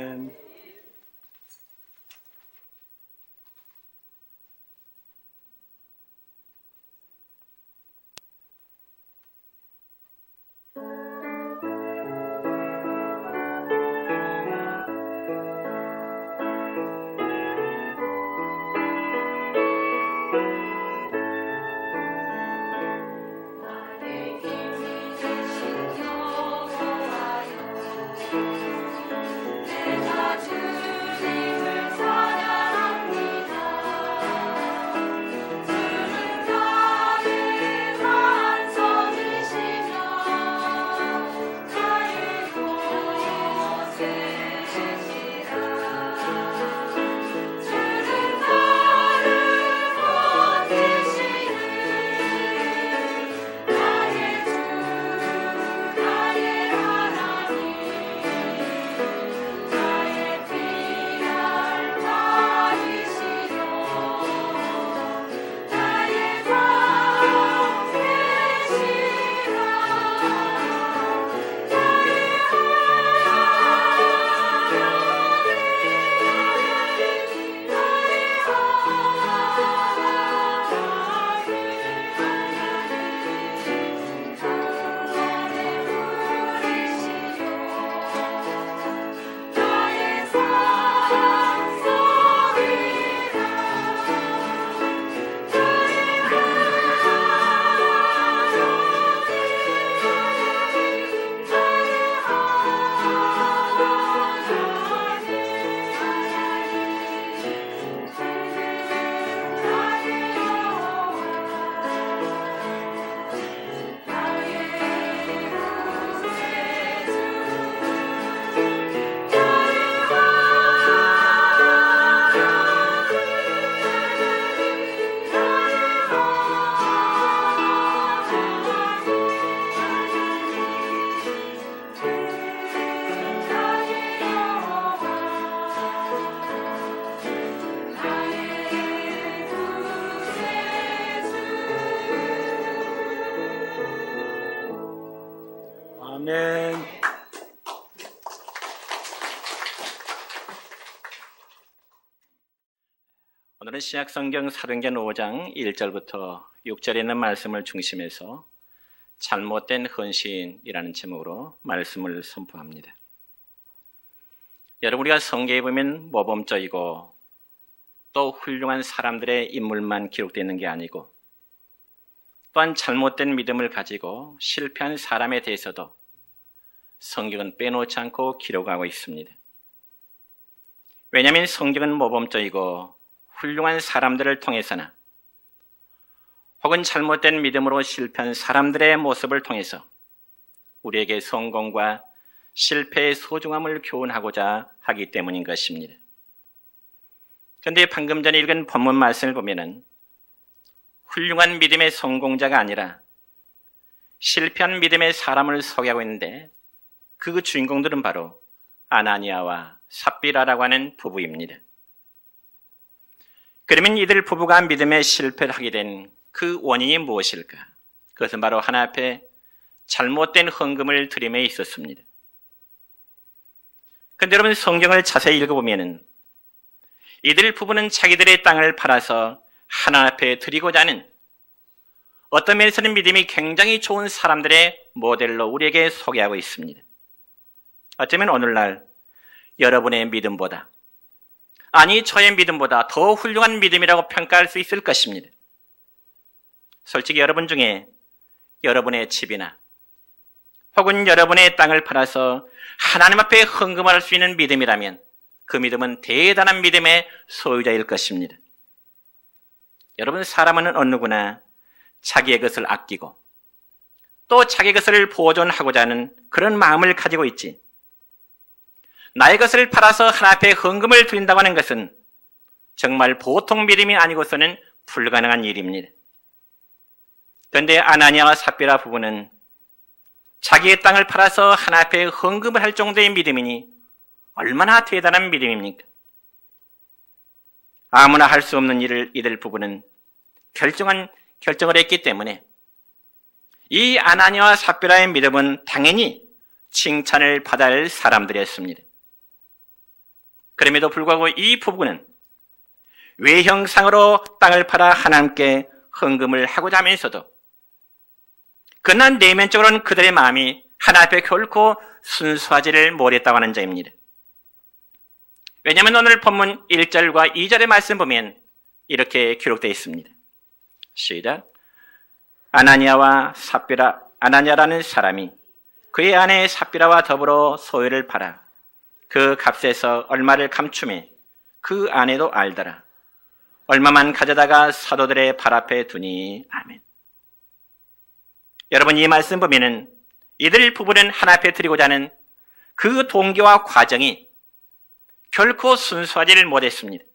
아멘. 아멘. 오늘은 신약성경 사도행전 5장 1절부터 6절에 있는 말씀을 중심해서 잘못된 헌신이라는 제목으로 말씀을 선포합니다. 여러분, 우리가 성경에 보면 모범적이고 또 훌륭한 사람들의 인물만 기록되어 있는 게 아니고 또한 잘못된 믿음을 가지고 실패한 사람에 대해서도 성경은 빼놓지 않고 기록하고 있습니다. 왜냐하면 성경은 모범적이고 훌륭한 사람들을 통해서나 혹은 잘못된 믿음으로 실패한 사람들의 모습을 통해서 우리에게 성공과 실패의 소중함을 교훈하고자 하기 때문인 것입니다. 그런데 방금 전에 읽은 본문 말씀을 보면은 훌륭한 믿음의 성공자가 아니라 실패한 믿음의 사람을 소개하고 있는데 그 주인공들은 바로 아나니아와 삽비라라고 하는 부부입니다. 그러면 이들 부부가 믿음에 실패를 하게 된 그 원인이 무엇일까? 그것은 바로 하나님 앞에 잘못된 헌금을 드림에 있었습니다. 그런데 여러분, 성경을 자세히 읽어보면 이들 부부는 자기들의 땅을 팔아서 하나님 앞에 드리고자 하는 어떤 면에서는 믿음이 굉장히 좋은 사람들의 모델로 우리에게 소개하고 있습니다. 어쩌면 오늘날 여러분의 믿음보다, 아니 저의 믿음보다 더 훌륭한 믿음이라고 평가할 수 있을 것입니다. 솔직히 여러분 중에 여러분의 집이나 혹은 여러분의 땅을 팔아서 하나님 앞에 헌금할 수 있는 믿음이라면 그 믿음은 대단한 믿음의 소유자일 것입니다. 여러분, 사람은 어느 누구나 자기의 것을 아끼고 또 자기 것을 보존하고자 하는 그런 마음을 가지고 있지, 나의 것을 팔아서 하나님 앞에 헌금을 드린다고 하는 것은 정말 보통 믿음이 아니고서는 불가능한 일입니다. 그런데 아나니아와 삽비라 부부는 자기의 땅을 팔아서 하나님 앞에 헌금을 할 정도의 믿음이니 얼마나 대단한 믿음입니까? 아무나 할 수 없는 일을 이들 부부는 결정을 했기 때문에 이 아나니아와 삽비라의 믿음은 당연히 칭찬을 받아야 할 사람들이었습니다. 그럼에도 불구하고 이 부부는 외형상으로 땅을 팔아 하나님께 헌금을 하고자 하면서도 그러나 내면적으로는 그들의 마음이 하나님 앞에 결코 순수하지를 못했다고 하는 점입니다. 왜냐하면 오늘 본문 1절과 2절의 말씀 보면 이렇게 기록되어 있습니다. 시작. 아나니아라는 사람이 그의 아내 삽비라와 더불어 소유를 팔아 그 값에서 얼마를 감추매 그 아내도 알더라. 얼마만 가져다가 사도들의 발 앞에 두니. 아멘. 여러분, 이 말씀 보면은 이들 부부는 하나님 앞에 드리고자 하는 그 동기와 과정이 결코 순수하지를 못했습니다.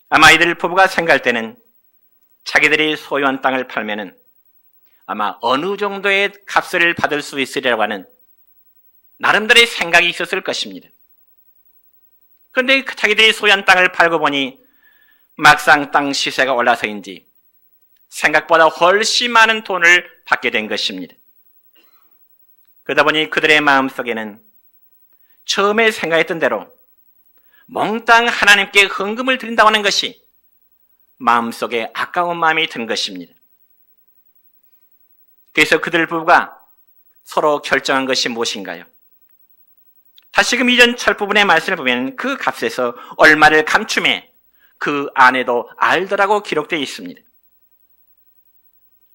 아마 이들 부부가 생각할 때는 자기들이 소유한 땅을 팔면은 아마 어느 정도의 값을 받을 수 있으리라고 하는 나름대로의 생각이 있었을 것입니다. 그런데 자기들이 소유한 땅을 팔고 보니 막상 땅 시세가 올라서인지 생각보다 훨씬 많은 돈을 받게 된 것입니다. 그러다 보니 그들의 마음속에는 처음에 생각했던 대로 몽땅 하나님께 헌금을 드린다고 하는 것이 마음속에 아까운 마음이 든 것입니다. 그래서 그들 부부가 서로 결정한 것이 무엇인가요? 다시금 이전 철부분의 말씀을 보면 그 값에서 얼마를 감춤해 그 아내도 알더라고 기록되어 있습니다.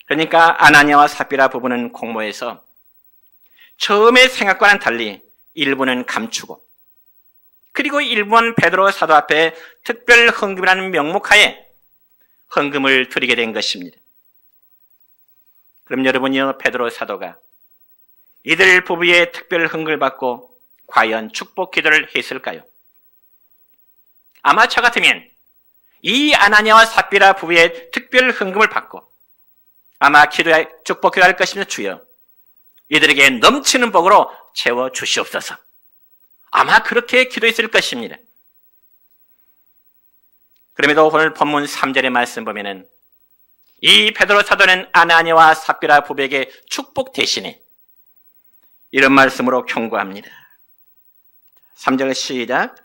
그러니까 아나니아와 삽비라 부부는 공모해서 처음의 생각과는 달리 일부는 감추고 그리고 일부는 베드로 사도 앞에 특별 헌금이라는 명목하에 헌금을 드리게 된 것입니다. 그럼 여러분이요, 베드로 사도가 이들 부부의 특별 헌금을 받고 과연 축복 기도를 했을까요? 아마 저 같으면 이 아나니아와 삽비라 부부의 특별 헌금을 받고 아마 축복 기도할 것입니다. 주여, 이들에게 넘치는 복으로 채워 주시옵소서. 아마 그렇게 기도했을 것입니다. 그럼에도 오늘 본문 3절의 말씀 보면은 이 베드로 사도는 아나니아와 삽비라 부부에게 축복 대신에 이런 말씀으로 경고합니다. 3절 시작.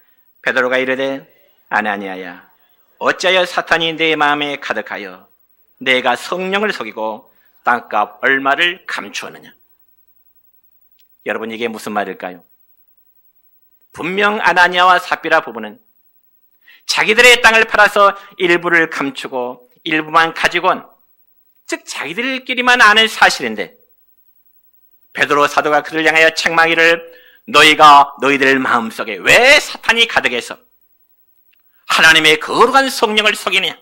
베드로가 이르되 아나니아야, 어찌하여 사탄이 내 마음에 가득하여 내가 성령을 속이고 땅값 얼마를 감추었느냐. 여러분, 이게 무슨 말일까요? 분명 아나니아와 삽비라 부부는 자기들의 땅을 팔아서 일부를 감추고 일부만 가지고는, 즉 자기들끼리만 아는 사실인데 베드로 사도가 그들 향하여 책망이를 너희가 너희들 마음속에 왜 사탄이 가득해서 하나님의 거룩한 성령을 속이느냐?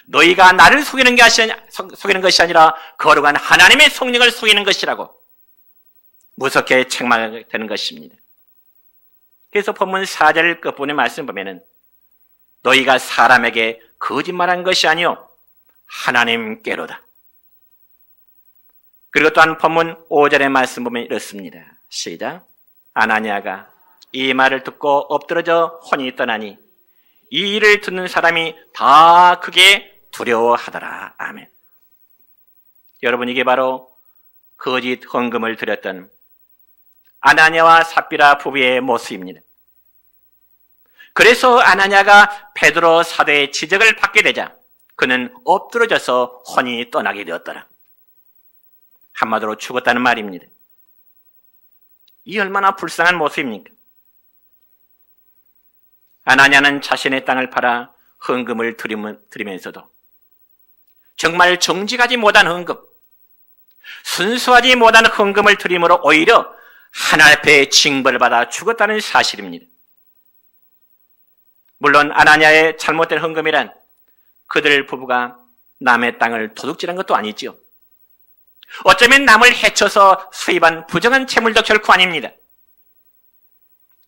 너희가 나를 속이는 것이 아니라 거룩한 하나님의 성령을 속이는 것이라고 무섭게 책망하게 되는 것입니다. 그래서 본문 4절 끝부분의 말씀 보면은 너희가 사람에게 거짓말한 것이 아니요 하나님께로다. 그리고 또한 본문 5절의 말씀 보면 이렇습니다. 시작. 아나니아가 이 말을 듣고 엎드러져 혼이 떠나니 이 일을 듣는 사람이 다 크게 두려워하더라. 아멘. 여러분, 이게 바로 거짓 헌금을 드렸던 아나니아와 삽비라 부부의 모습입니다. 그래서 아나니아가 베드로 사도의 지적을 받게 되자 그는 엎드러져서 혼이 떠나게 되었더라. 한마디로 죽었다는 말입니다. 이 얼마나 불쌍한 모습입니까? 아나니아는 자신의 땅을 팔아 헌금을 드리면서도 정말 정직하지 못한 헌금, 순수하지 못한 헌금을 드림으로 오히려 하나님 앞에 징벌을 받아 죽었다는 사실입니다. 물론 아나니아의 잘못된 헌금이란 그들 부부가 남의 땅을 도둑질한 것도 아니지요. 어쩌면 남을 해쳐서 수입한 부정한 채물도 결코 아닙니다.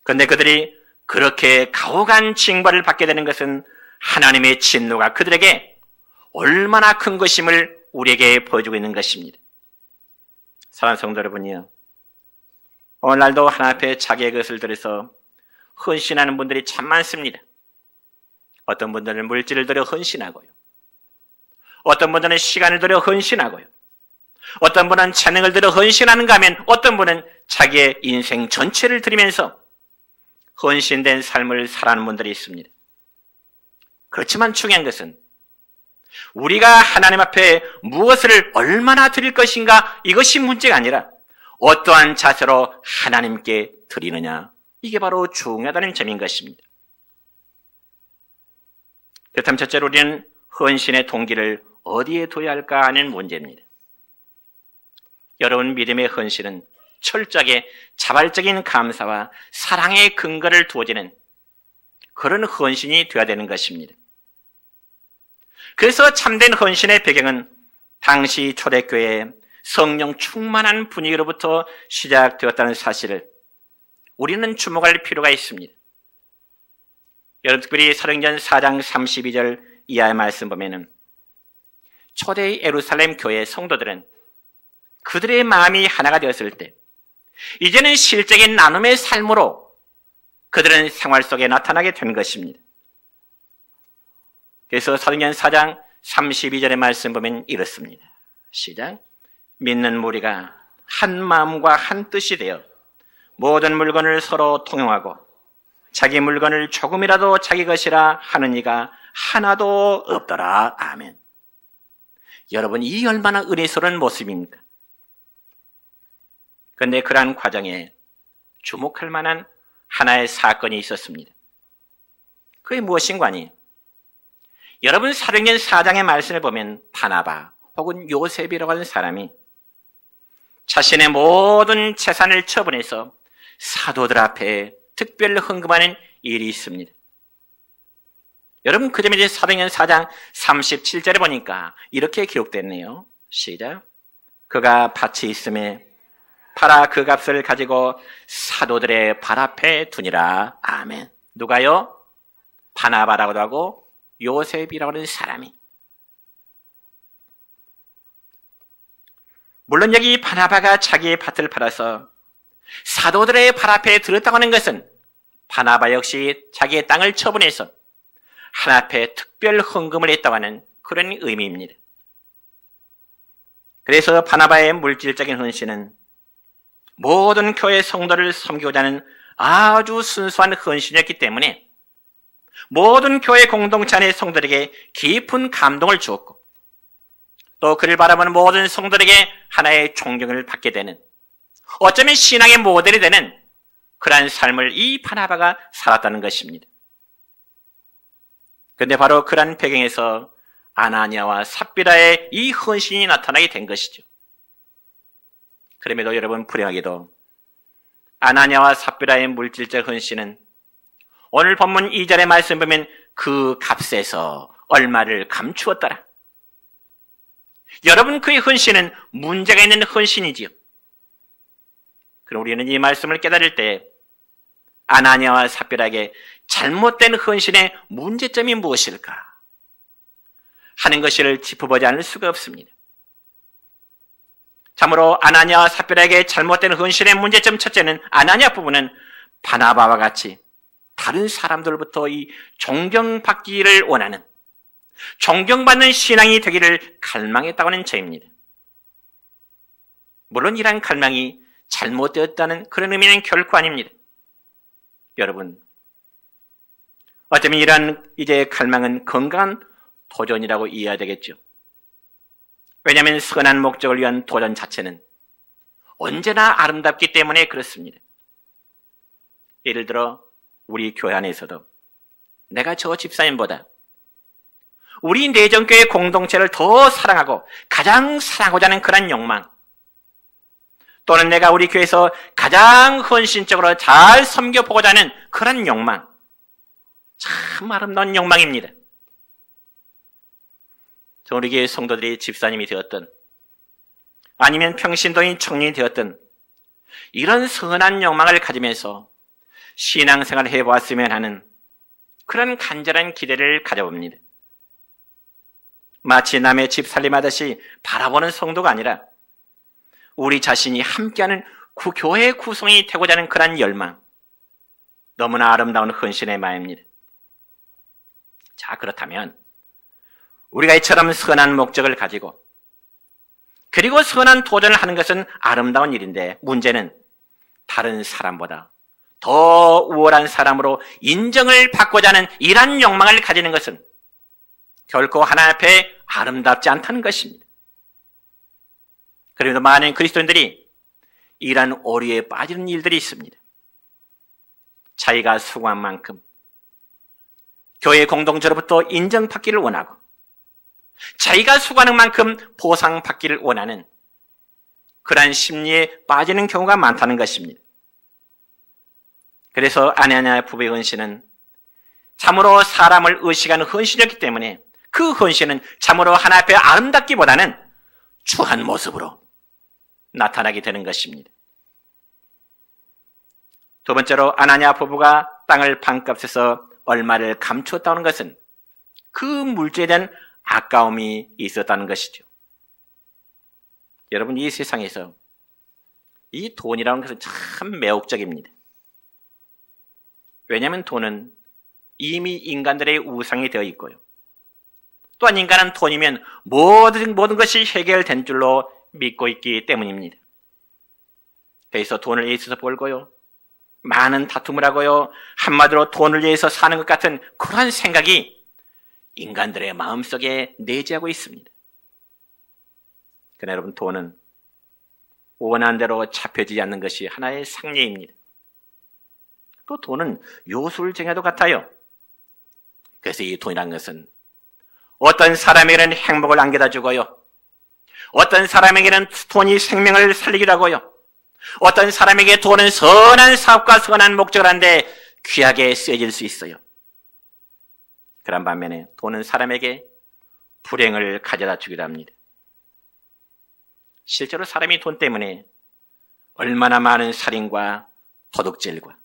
그런데 그들이 그렇게 가혹한 징벌을 받게 되는 것은 하나님의 진노가 그들에게 얼마나 큰 것임을 우리에게 보여주고 있는 것입니다. 사랑하는 성도 여러분이요, 오늘날도 하나님 앞에 자기의 것을 들여서 헌신하는 분들이 참 많습니다. 어떤 분들은 물질을 들여 헌신하고요, 어떤 분들은 시간을 들여 헌신하고요, 어떤 분은 재능을 들여 헌신하는가 하면 어떤 분은 자기의 인생 전체를 드리면서 헌신된 삶을 살아가는 분들이 있습니다. 그렇지만 중요한 것은 우리가 하나님 앞에 무엇을 얼마나 드릴 것인가, 이것이 문제가 아니라 어떠한 자세로 하나님께 드리느냐, 이게 바로 중요하다는 점인 것입니다. 그렇다면 첫째로 우리는 헌신의 동기를 어디에 둬야 할까 하는 문제입니다. 여러분, 믿음의 헌신은 철저하게 자발적인 감사와 사랑의 근거를 두어지는 그런 헌신이 되어야 되는 것입니다. 그래서 참된 헌신의 배경은 당시 초대교회의 성령 충만한 분위기로부터 시작되었다는 사실을 우리는 주목할 필요가 있습니다. 여러분, 특별히 사도행전 4장 32절 이하의 말씀 보면은 초대 예루살렘 교회 성도들은 그들의 마음이 하나가 되었을 때 이제는 실적인 나눔의 삶으로 그들은 생활 속에 나타나게 된 것입니다. 그래서 사도행전 4장 32절의 말씀 보면 이렇습니다. 시작. 믿는 무리가 한 마음과 한 뜻이 되어 모든 물건을 서로 통용하고 자기 물건을 조금이라도 자기 것이라 하는 이가 하나도 없더라. 아멘. 여러분, 이 얼마나 은혜스러운 모습입니까? 그런데 그러한 과정에 주목할 만한 하나의 사건이 있었습니다. 그게 무엇인가 하니, 여러분, 사도행전 4장의 말씀을 보면 바나바 혹은 요셉이라고 하는 사람이 자신의 모든 재산을 처분해서 사도들 앞에 특별 헌금하는 일이 있습니다. 여러분, 그 점에 사도행전 4장 37절에 보니까 이렇게 기록됐네요. 시작. 그가 밭이 있음에 팔아 그 값을 가지고 사도들의 발 앞에 두니라. 아멘. 누가요? 바나바라고도 하고 요셉이라고 하는 사람이. 물론 여기 바나바가 자기의 밭을 팔아서 사도들의 발 앞에 들었다고 하는 것은 바나바 역시 자기의 땅을 처분해서 하나님 앞에 특별 헌금을 했다고 하는 그런 의미입니다. 그래서 바나바의 물질적인 헌신은 모든 교회 성도를 섬기고자 하는 아주 순수한 헌신이었기 때문에 모든 교회 공동체 안의 성도들에게 깊은 감동을 주었고 또 그를 바라보는 모든 성도들에게 하나의 존경을 받게 되는, 어쩌면 신앙의 모델이 되는 그러한 삶을 이 바나바가 살았다는 것입니다. 그런데 바로 그러한 배경에서 아나니아와 삽비라의 이 헌신이 나타나게 된 것이죠. 그럼에도 여러분, 불행하게도 아나니아와 삽비라의 물질적 헌신은 오늘 본문 2절의 말씀 보면 그 값에서 얼마를 감추었더라. 여러분, 그의 헌신은 문제가 있는 헌신이지요. 그럼 우리는 이 말씀을 깨달을 때 아나니아와 삽비라에게 잘못된 헌신의 문제점이 무엇일까 하는 것을 짚어보지 않을 수가 없습니다. 참으로 아나니아와 삽비라에게 잘못된 헌신의 문제점 첫째는, 아나니아 부부는 바나바와 같이 다른 사람들로부터 이 존경받기를 원하는, 존경받는 신앙이 되기를 갈망했다고 하는 점입니다. 물론 이러한 갈망이 잘못되었다는 그런 의미는 결코 아닙니다. 여러분, 어쩌면 이러한 이제 갈망은 건강한 도전이라고 이해해야 되겠죠. 왜냐하면 선한 목적을 위한 도전 자체는 언제나 아름답기 때문에 그렇습니다. 예를 들어 우리 교회 안에서도 내가 저 집사님보다 우리 내전교회 공동체를 더 사랑하고 가장 사랑하고자 하는 그런 욕망, 또는 내가 우리 교회에서 가장 헌신적으로 잘 섬겨보고자 하는 그런 욕망, 참 아름다운 욕망입니다. 우리 교회 성도들이 집사님이 되었든 아니면 평신도인 청년이 되었든 이런 선한 욕망을 가지면서 신앙생활을 해보았으면 하는 그런 간절한 기대를 가져봅니다. 마치 남의 집 살림하듯이 바라보는 성도가 아니라 우리 자신이 함께하는 교회 구성이 되고자 하는 그런 열망, 너무나 아름다운 헌신의 마음입니다. 자, 그렇다면 우리가 이처럼 선한 목적을 가지고 그리고 선한 도전을 하는 것은 아름다운 일인데, 문제는 다른 사람보다 더 더 우월한 사람으로 인정을 받고자 하는 이러한 욕망을 가지는 것은 결코 하나님 앞에 아름답지 않다는 것입니다. 그래도 많은 그리스도인들이 이러한 오류에 빠지는 일들이 있습니다. 자기가 수고한 만큼 교회 공동체로부터 인정받기를 원하고 자기가 수고하는 만큼 보상받기를 원하는 그러한 심리에 빠지는 경우가 많다는 것입니다. 그래서 아나니아 부부의 헌신은 참으로 사람을 의식하는 헌신이었기 때문에 그 헌신은 참으로 하나님 앞에 아름답기보다는 추한 모습으로 나타나게 되는 것입니다. 두 번째로 아나니아 부부가 땅을 반값에서 얼마를 감추었다는 것은 그 물질에 대한 아까움이 있었다는 것이죠. 여러분, 이 세상에서 이 돈이라는 것은 참 매혹적입니다. 왜냐하면 돈은 이미 인간들의 우상이 되어 있고요. 또한 인간은 돈이면 모든 것이 해결된 줄로 믿고 있기 때문입니다. 그래서 돈을 위해서 벌고요, 많은 다툼을 하고요, 한마디로 돈을 위해서 사는 것 같은 그러한 생각이 인간들의 마음속에 내재하고 있습니다. 그러나 여러분, 돈은 원하는 대로 잡혀지지 않는 것이 하나의 상례입니다. 또 돈은 요술쟁이도 같아요. 그래서 이 돈이란 것은 어떤 사람에게는 행복을 안겨다 주고요, 어떤 사람에게는 돈이 생명을 살리기도 하고요, 어떤 사람에게 돈은 선한 사업과 선한 목적을 하는데 귀하게 쓰여질 수 있어요. 그런 반면에 돈은 사람에게 불행을 가져다 주기도 합니다. 실제로 사람이 돈 때문에 얼마나 많은 살인과 도둑질과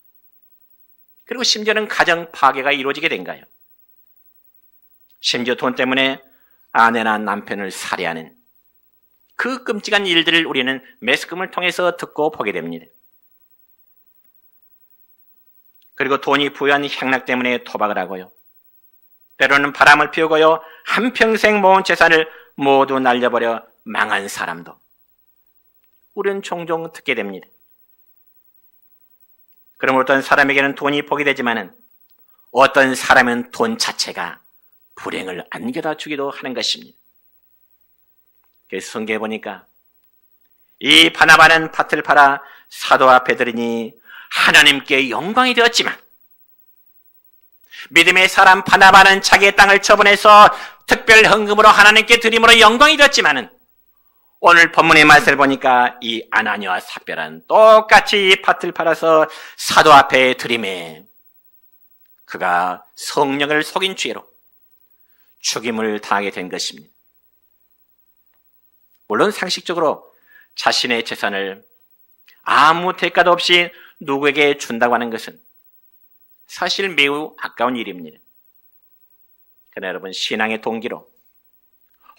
그리고 심지어는 가정 파괴가 이루어지게 된가요? 심지어 돈 때문에 아내나 남편을 살해하는 그 끔찍한 일들을 우리는 매스컴을 통해서 듣고 보게 됩니다. 그리고 돈이 부여한 향락 때문에 토박을 하고요, 때로는 바람을 피우고요, 한평생 모은 재산을 모두 날려버려 망한 사람도 우리는 종종 듣게 됩니다. 그럼 어떤 사람에게는 돈이 복이 되지만은 어떤 사람은 돈 자체가 불행을 안겨다 주기도 하는 것입니다. 그래서 성경에 보니까 이 바나바는 밭을 팔아 사도 앞에 들으니 하나님께 영광이 되었지만, 믿음의 사람 바나바는 자기의 땅을 처분해서 특별 헌금으로 하나님께 드림으로 영광이 되었지만은, 오늘 본문의 말씀을 보니까 이 아나니아와 삽비라는 똑같이 이 밭을 팔아서 사도 앞에 드림에 그가 성령을 속인 죄로 죽임을 당하게 된 것입니다. 물론 상식적으로 자신의 재산을 아무 대가도 없이 누구에게 준다고 하는 것은 사실 매우 아까운 일입니다. 그러나 여러분, 신앙의 동기로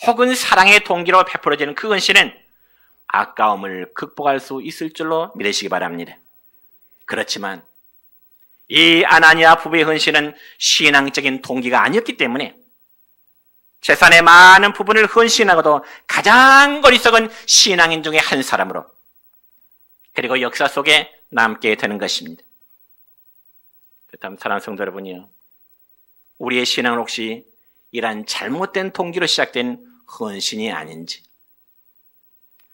혹은 사랑의 동기로 베풀어지는 그 헌신은 아까움을 극복할 수 있을 줄로 믿으시기 바랍니다. 그렇지만 이 아나니아 부부의 헌신은 신앙적인 동기가 아니었기 때문에 재산의 많은 부분을 헌신하고도 가장 어리석은 신앙인 중에 한 사람으로 그리고 역사 속에 남게 되는 것입니다. 그렇다면 사랑하는 성도 여러분이요, 우리의 신앙은 혹시 이러한 잘못된 동기로 시작된 헌신이 아닌지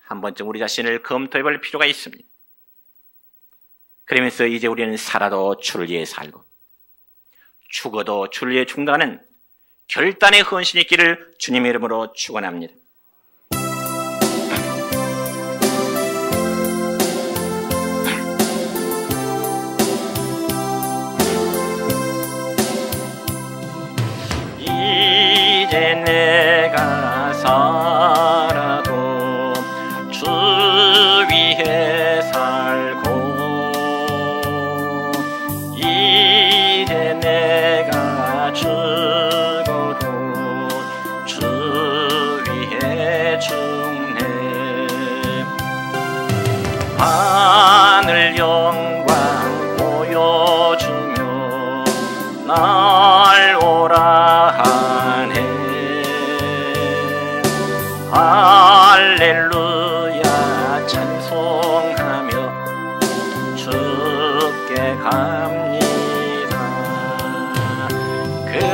한 번쯤 우리 자신을 검토해 볼 필요가 있습니다. 그러면서 이제 우리는 살아도 주를 위해 살고 죽어도 주를 위해 죽는다는 결단의 헌신이 있기를 주님의 이름으로 축원합니다. 이제 내가 살아도 주 위해 살고, 이제 내가 죽어도 주 위해 죽네. 하늘 영광 보여주며 날 오라 하네. 할렐루야 찬송하며 주께 감리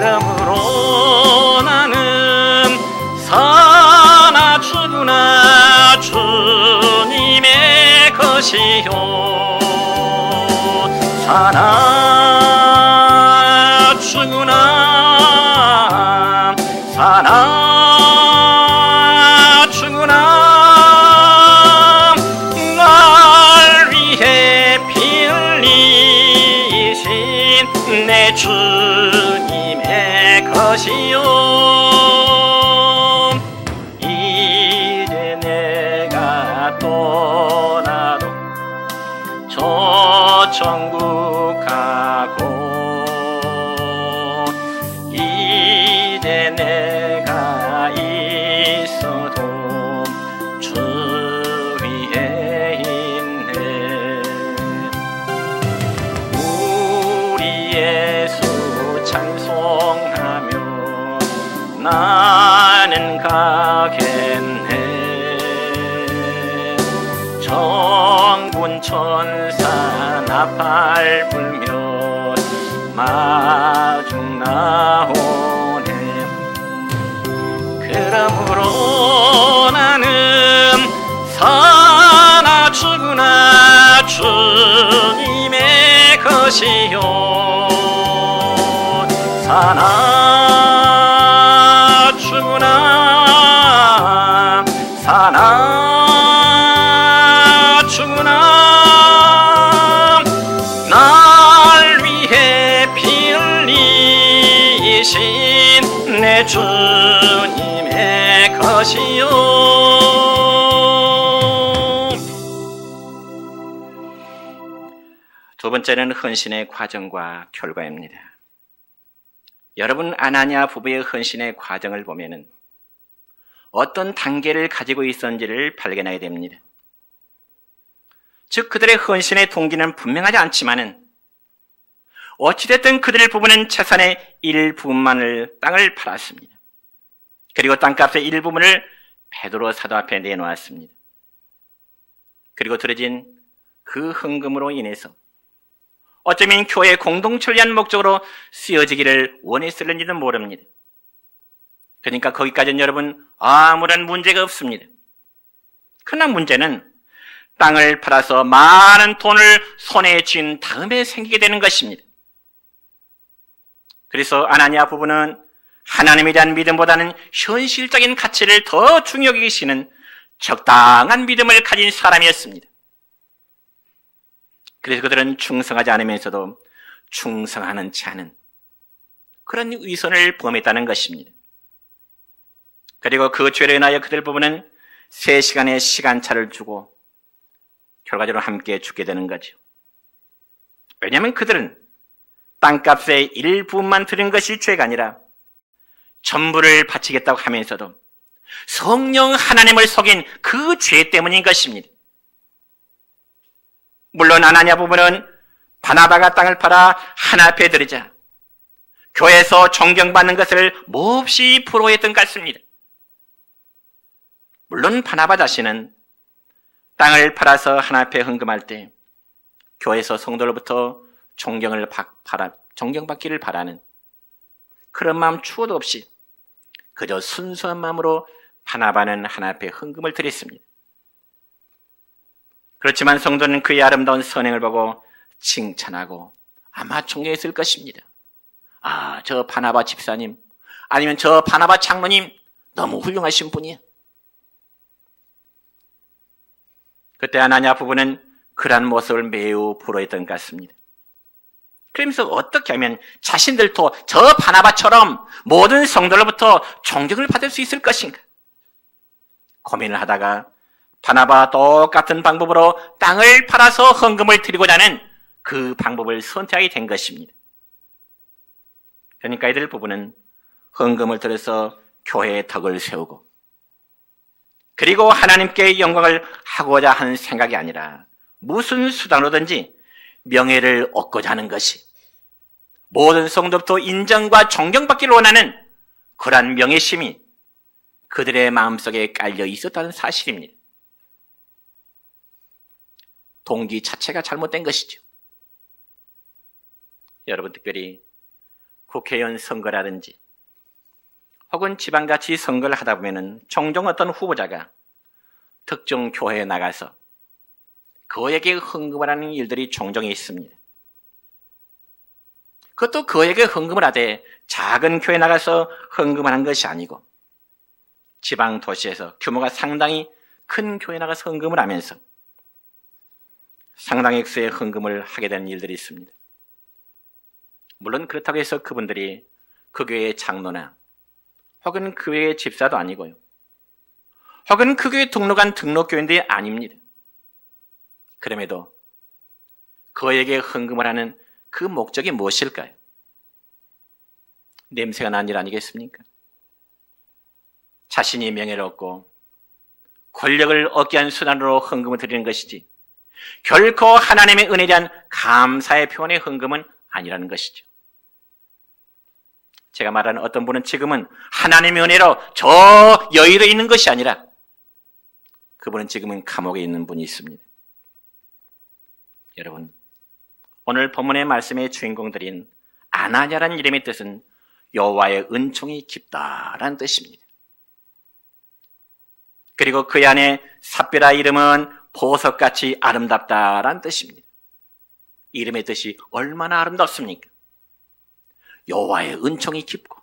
그러므로 나는 사나 죽으나 주님의 것이요 사나 죽으나 사나 죽으나 날 위해 피 흘리신 내 주님의 것이요 이제 내가 떠나도 저 천국 가고 이제 내가 있어도 주 위에 있네 우리 예수 찬송하며 나는 가겠네 정군 천사 나팔 불며 마중 나오네 그러므로 나는 사나 죽으나 주님의 것이요 사나 죽으나 사나 죽으나 날 위해 피 흘리신 내 주님의 것이요 두 번째는 헌신의 과정과 결과입니다. 여러분 아나니아 부부의 헌신의 과정을 보면은 어떤 단계를 가지고 있었는지를 발견하게 됩니다. 즉 그들의 헌신의 동기는 분명하지 않지만은 어찌됐든 그들 부부는 재산의 일부분만을 땅을 팔았습니다. 그리고 땅값의 일부분을 베드로 사도 앞에 내놓았습니다. 그리고 들어진 그 헌금으로 인해서 어쩌면 교회의 공동체를 위한 목적으로 쓰여지기를 원했을는지도 모릅니다. 그러니까 거기까지는 여러분 아무런 문제가 없습니다. 그러나 문제는 땅을 팔아서 많은 돈을 손에 쥔 다음에 생기게 되는 것입니다. 그래서 아나니아 부부는 하나님에 대한 믿음보다는 현실적인 가치를 더 중요히 여기시는 적당한 믿음을 가진 사람이었습니다. 그래서 그들은 충성하지 않으면서도 충성하는 지 않은 그런 위선을 범했다는 것입니다. 그리고 그 죄로 인하여 그들 부부는 3시간의 시간차를 주고 결과적으로 함께 죽게 되는 거죠. 왜냐하면 그들은 땅값의 일부분만 드린 것이 죄가 아니라 전부를 바치겠다고 하면서도 성령 하나님을 속인 그 죄 때문인 것입니다. 물론 아나니아 부부는 바나바가 땅을 팔아 하나 앞에 드리자 교회에서 존경받는 것을 몹시 부러워했던 것 같습니다. 물론 바나바 자신은 땅을 팔아서 하나 앞에 헌금할 때 교회에서 성도로부터 존경받기를 바라는 그런 마음 추호도 없이 그저 순수한 마음으로 바나바는 하나 앞에 헌금을 드렸습니다. 그렇지만 성도는 그의 아름다운 선행을 보고 칭찬하고 아마 존경했을 것입니다. 아, 저 바나바 집사님 아니면 저 바나바 장로님 너무 훌륭하신 분이야. 그때 아나니아 부부는 그러한 모습을 매우 부러워했던 것 같습니다. 그러면서 어떻게 하면 자신들도 저 바나바처럼 모든 성도로부터 존경을 받을 수 있을 것인가 고민을 하다가 바나바와 똑같은 방법으로 땅을 팔아서 헌금을 드리고자 하는 그 방법을 선택하게 된 것입니다. 그러니까 이들 부부는 헌금을 들여서 교회의 덕을 세우고 그리고 하나님께 영광을 하고자 하는 생각이 아니라 무슨 수단으로든지 명예를 얻고자 하는 것이 모든 성도부터 인정과 존경받기를 원하는 그러한 명예심이 그들의 마음속에 깔려 있었다는 사실입니다. 동기 자체가 잘못된 것이죠. 여러분 특별히 국회의원 선거라든지 혹은 지방자치 선거를 하다 보면은 종종 어떤 후보자가 특정 교회에 나가서 그에게 헌금을 하는 일들이 종종 있습니다. 그것도 그에게 헌금을 하되 작은 교회에 나가서 헌금을 한 것이 아니고 지방 도시에서 규모가 상당히 큰 교회에 나가서 헌금을 하면서 상당 액수의 헌금을 하게 되는 일들이 있습니다. 물론 그렇다고 해서 그분들이 그 교회의 장로나 혹은 그 교회의 집사도 아니고요. 혹은 그 교회에 등록한 등록교인들이 아닙니다. 그럼에도 그에게 헌금을 하는 그 목적이 무엇일까요? 냄새가 난 일 아니겠습니까? 자신이 명예를 얻고 권력을 얻기 위한 수단으로 헌금을 드리는 것이지 결코 하나님의 은혜에 대한 감사의 표현의 헌금은 아니라는 것이죠. 제가 말하는 어떤 분은 지금은 하나님의 은혜로 저 여의도에 있는 것이 아니라 그분은 지금은 감옥에 있는 분이 있습니다. 여러분, 오늘 본문의 말씀의 주인공들인 아나니아라는 이름의 뜻은 여호와의 은총이 깊다라는 뜻입니다. 그리고 그 안에 삽비라 이름은 보석같이 아름답다라는 뜻입니다. 이름의 뜻이 얼마나 아름답습니까? 여호와의 은총이 깊고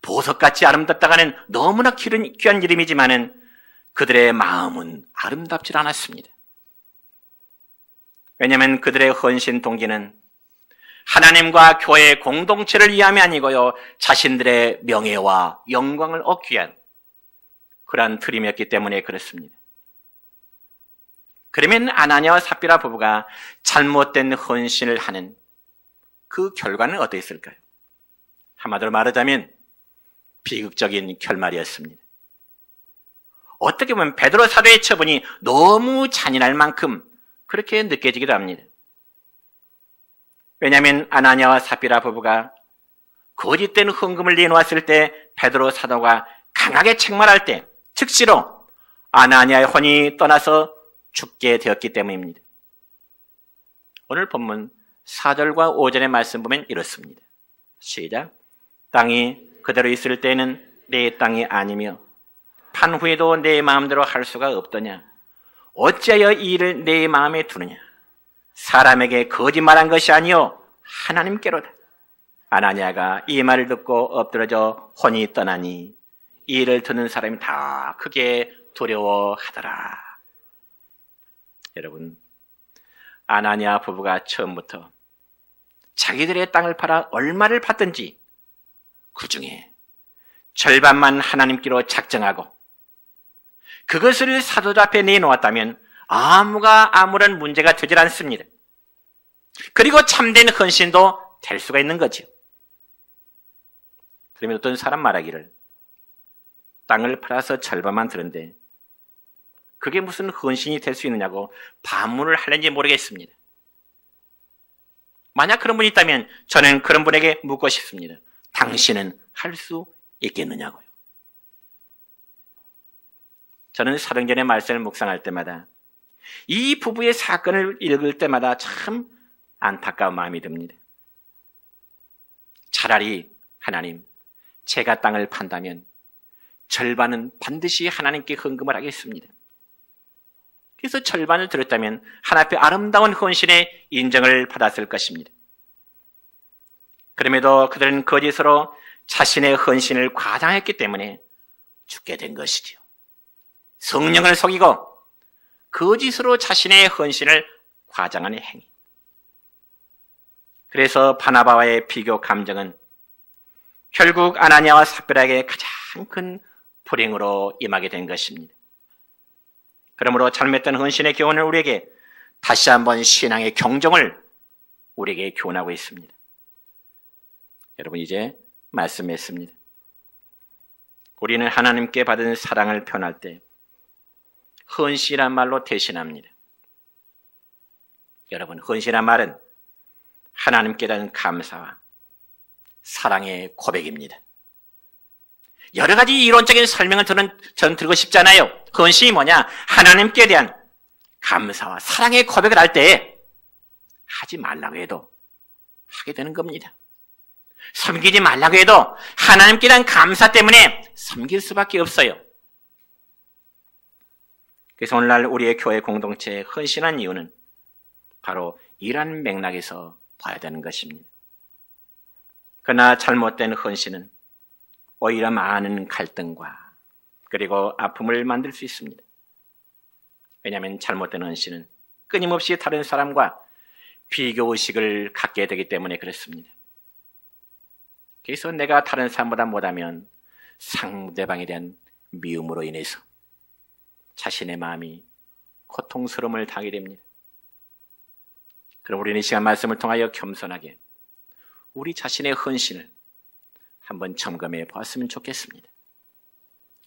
보석같이 아름답다가는 너무나 귀한 이름이지만은 그들의 마음은 아름답지 않았습니다. 왜냐하면 그들의 헌신 동기는 하나님과 교회의 공동체를 위함이 아니고요, 자신들의 명예와 영광을 얻기 위한 그러한 틀임이었기 때문에 그렇습니다. 그러면 아나니아와 삽비라 부부가 잘못된 헌신을 하는 그 결과는 어땠을까요? 한마디로 말하자면 비극적인 결말이었습니다. 어떻게 보면 베드로 사도의 처분이 너무 잔인할 만큼 그렇게 느껴지기도 합니다. 왜냐하면 아나니아와 삽비라 부부가 거짓된 헌금을 내놓았을 때 베드로 사도가 강하게 책망할 때 즉시로 아나니아의 혼이 떠나서 죽게 되었기 때문입니다. 오늘 본문 4절과 5절의 말씀 보면 이렇습니다. 시작. 땅이 그대로 있을 때는 내 땅이 아니며 판 후에도 내 마음대로 할 수가 없더냐. 어찌하여 이 일을 내 마음에 두느냐. 사람에게 거짓말한 것이 아니요 하나님께로다. 아나니아가 이 말을 듣고 엎드러져 혼이 떠나니 이 일을 듣는 사람이 다 크게 두려워하더라. 여러분, 아나니아 부부가 처음부터 자기들의 땅을 팔아 얼마를 받든지 그 중에 절반만 하나님께로 작정하고 그것을 사도자 앞에 내놓았다면 아무런 문제가 되질 않습니다. 그리고 참된 헌신도 될 수가 있는 거죠. 그러면 어떤 사람 말하기를 땅을 팔아서 절반만 드는데 그게 무슨 헌신이 될 수 있느냐고 반문을 하는지 모르겠습니다. 만약 그런 분이 있다면 저는 그런 분에게 묻고 싶습니다. 당신은 할 수 있겠느냐고요. 저는 사도행전의 말씀을 묵상할 때마다 이 부부의 사건을 읽을 때마다 참 안타까운 마음이 듭니다. 차라리 하나님, 제가 땅을 판다면 절반은 반드시 하나님께 헌금을 하겠습니다. 그래서 절반을 드렸다면 하나님 앞에 아름다운 헌신의 인정을 받았을 것입니다. 그럼에도 그들은 거짓으로 자신의 헌신을 과장했기 때문에 죽게 된 것이지요. 성령을 속이고 거짓으로 자신의 헌신을 과장하는 행위. 그래서 바나바와의 비교 감정은 결국 아나니아와 삽비라에게 가장 큰 불행으로 임하게 된 것입니다. 그러므로 잘못된 헌신의 교훈을 우리에게 다시 한번 신앙의 경종을 우리에게 교훈하고 있습니다. 여러분, 이제 말씀했습니다. 우리는 하나님께 받은 사랑을 표현할 때 헌신이란 말로 대신합니다. 여러분, 헌신이란 말은 하나님께 대한 감사와 사랑의 고백입니다. 여러 가지 이론적인 설명을 저는 들고 싶지 않아요. 헌신이 뭐냐? 하나님께 대한 감사와 사랑의 고백을 할 때 하지 말라고 해도 하게 되는 겁니다. 섬기지 말라고 해도 하나님께 대한 감사 때문에 섬길 수밖에 없어요. 그래서 오늘날 우리의 교회 공동체에 헌신한 이유는 바로 이러한 맥락에서 봐야 되는 것입니다. 그러나 잘못된 헌신은 오히려 많은 갈등과 그리고 아픔을 만들 수 있습니다. 왜냐하면 잘못된 헌신은 끊임없이 다른 사람과 비교의식을 갖게 되기 때문에 그렇습니다. 그래서 내가 다른 사람보다 못하면 상대방에 대한 미움으로 인해서 자신의 마음이 고통스러움을 당하게 됩니다. 그럼 우리는 이 시간 말씀을 통하여 겸손하게 우리 자신의 헌신을 한번 점검해 보았으면 좋겠습니다.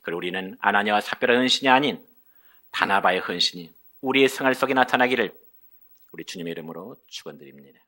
그리고 우리는 아나니아와 삽비라의 헌신이 아닌 바나바의 헌신이 우리의 생활 속에 나타나기를 우리 주님의 이름으로 축원드립니다.